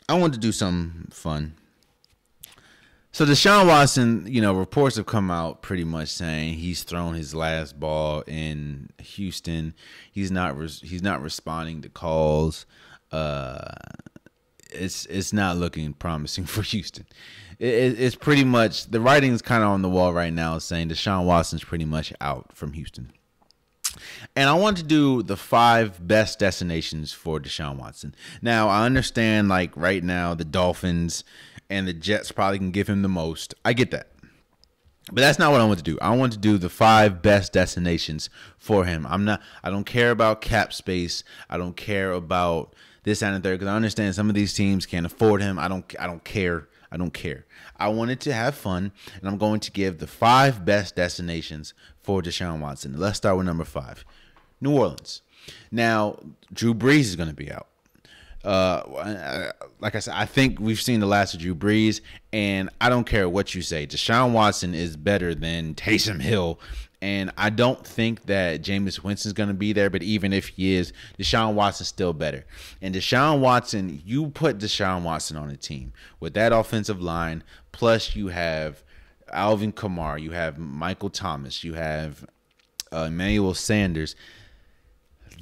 I wanted to do something fun. So Deshaun Watson, reports have come out pretty much saying he's thrown his last ball in Houston. He's not responding to calls. Uh, it's not looking promising for Houston. It's pretty much the writing's kind of on the wall right now, saying Deshaun Watson's pretty much out from Houston. And I want to do the 5 best destinations for Deshaun Watson. Now, I understand, like, right now, the Dolphins and the Jets probably can give him the most. I get that. But that's not what I want to do. I want to do the 5 best destinations for him. I don't care about cap space. I don't care about this and the third, because I understand some of these teams can't afford him. I don't care. I don't care. I wanted to have fun, and I'm going to give the 5 best destinations for Deshaun Watson. Let's start with number 5, New Orleans. Now, Drew Brees is going to be out. Like I said, I think we've seen the last of Drew Brees, and I don't care what you say. Deshaun Watson is better than Taysom Hill, and I don't think that Jameis Winston's going to be there, but even if he is, Deshaun Watson's still better. And Deshaun Watson, you put Deshaun Watson on a team with that offensive line, plus you have Alvin Kamara, you have Michael Thomas, you have Emmanuel Sanders.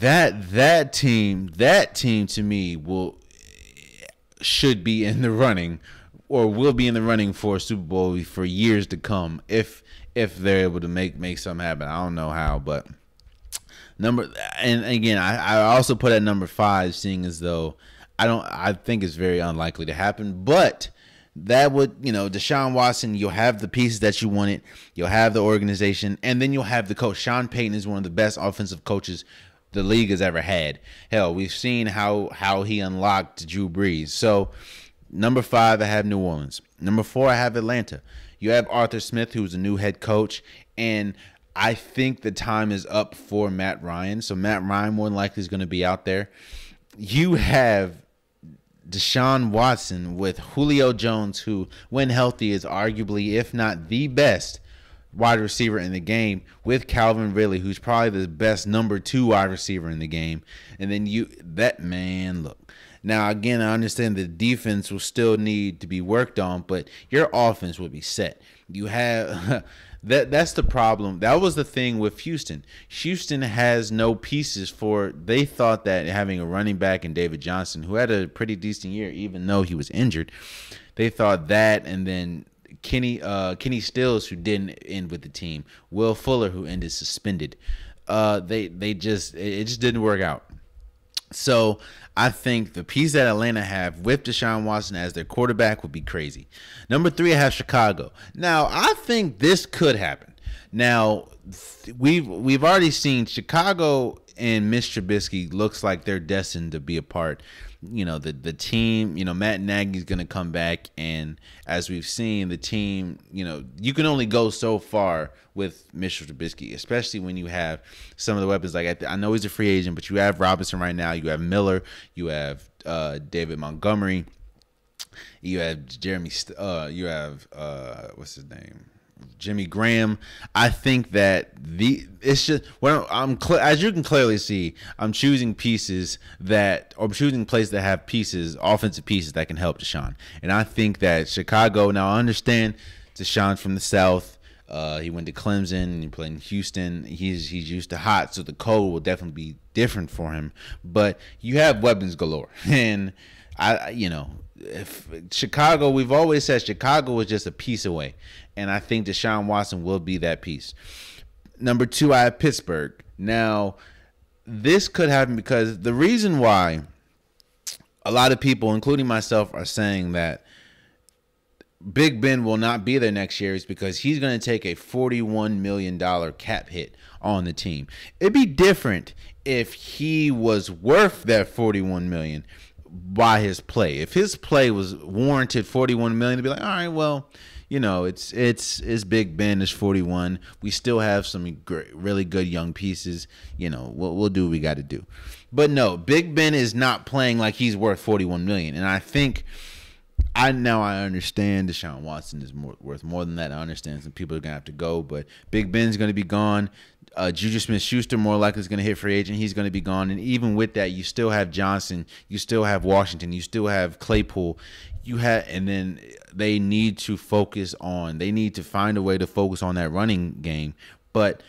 That team to me should be in the running, or will be in the running for a Super Bowl for years to come if they're able to make something happen. I don't know how, but and again, I also put at number 5, seeing as though I think it's very unlikely to happen, but that would, Deshaun Watson, you'll have the pieces that you wanted, you'll have the organization, and then you'll have the coach. Sean Payton is one of the best offensive coaches the league has ever had. Hell, we've seen how he unlocked Drew Brees. So, number 5, I have New Orleans. Number 4, I have Atlanta. You have Arthur Smith, who's a new head coach, and I think the time is up for Matt Ryan. So Matt Ryan more than likely is going to be out there. You have Deshaun Watson with Julio Jones, who, when healthy, is arguably, if not the best wide receiver in the game, with Calvin Ridley, who's probably the best number 2 wide receiver in the game. And then look. Now, again, I understand the defense will still need to be worked on, but your offense will be set. You have that's the problem. That was the thing with Houston. Houston has no pieces they thought that having a running back in David Johnson, who had a pretty decent year, even though he was injured, they thought that, and then Kenny Stills, who didn't end with the team, Will Fuller, who ended suspended. It just didn't work out. So I think the piece that Atlanta have with Deshaun Watson as their quarterback would be crazy. Number 3, I have Chicago. Now, I think this could happen. Now, we've already seen Chicago and Mitch Trubisky looks like they're destined to be a part. The team, Matt Nagy's going to come back, and as we've seen, the team, you can only go so far with Mitchell Trubisky, especially when you have some of the weapons. Like, I know he's a free agent, but you have Robinson right now, you have Miller, you have David Montgomery, you have what's his name? Jimmy Graham. I think that it's just as you can clearly see, I'm choosing places that have pieces, offensive pieces that can help Deshaun. And I think that Chicago. Now I understand Deshaun's from the South. He went to Clemson and he played in Houston. He's used to hot, so the cold will definitely be different for him. But you have weapons galore, and if Chicago, we've always said Chicago is just a piece away, and I think Deshaun Watson will be that piece. Number 2, I have Pittsburgh. Now, this could happen because the reason why a lot of people, including myself, are saying that Big Ben will not be there next year is because he's going to take a $41 million cap hit on the team. It'd be different if he was worth that $41 million by his play. If his play was warranted $41 million, to be like, all right, well, it's Big Ben, it's 41. We still have some really good young pieces. We'll do what we got to do. But no, Big Ben is not playing like he's worth $41 million, and I think I understand Deshaun Watson is worth more than that. I understand some people are gonna have to go, but Big Ben's gonna be gone. Juju Smith-Schuster more likely is gonna hit free agent. He's gonna be gone, and even with that, you still have Johnson, you still have Washington, you still have Claypool. And then they need to focus on. They need to find a way to focus on that running game, but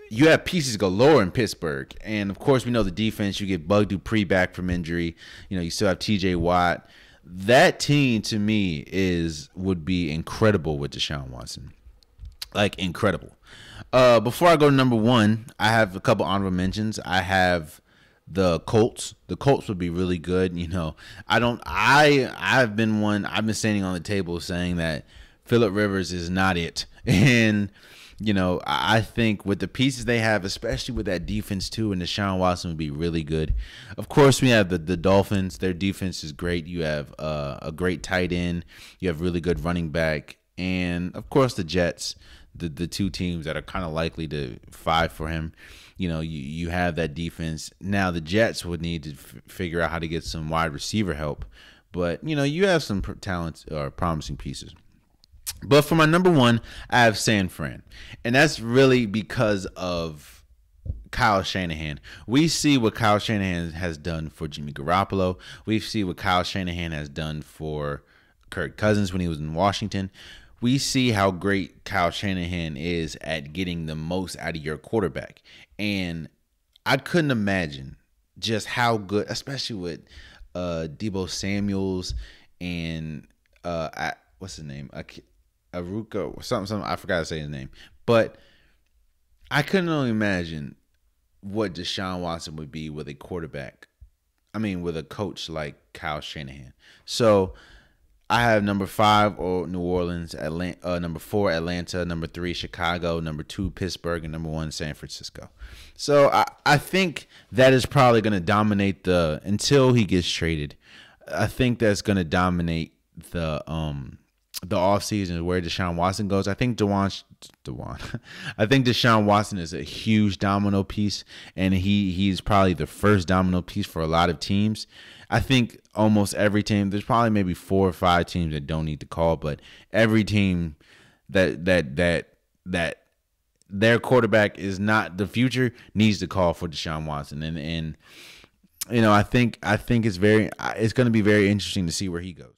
you have pieces galore in Pittsburgh, and of course we know the defense. You get Bug Dupree back from injury. You still have T.J. Watt. That team to me would be incredible with Deshaun Watson, like incredible. Before I go to number one, I have a couple honorable mentions. I have the Colts. The Colts would be really good. I've been standing on the table saying that Phillip Rivers is not it, and I think with the pieces they have, especially with that defense too, and Deshaun Watson would be really good. Of course, we have the Dolphins. Their defense is great. You have a great tight end. You have really good running back. And, of course, the Jets, the two teams that are kind of likely to fight for him. You have that defense. Now, the Jets would need to figure out how to get some wide receiver help. But, you have some talents or promising pieces. But for my number one, I have San Fran. And that's really because of Kyle Shanahan. We see what Kyle Shanahan has done for Jimmy Garoppolo. We see what Kyle Shanahan has done for Kirk Cousins when he was in Washington. We see how great Kyle Shanahan is at getting the most out of your quarterback. And I couldn't imagine just how good, especially with Deebo Samuels and what's his name? Aruka or something. I forgot to say his name. But I couldn't only imagine what Deshaun Watson would be with a quarterback. With a coach like Kyle Shanahan. So I have number 5 New Orleans, number 4 Atlanta, number 3 Chicago, number 2 Pittsburgh, and number 1 San Francisco. So I think that is probably going to dominate until he gets traded. I think that's going to dominate the offseason where Deshaun Watson goes. I think I think Deshaun Watson is a huge domino piece, and he's probably the first domino piece for a lot of teams. I think almost every team, there's probably maybe 4 or 5 teams that don't need to call, but every team that their quarterback is not the future needs to call for Deshaun Watson. And I think it's going to be very interesting to see where he goes.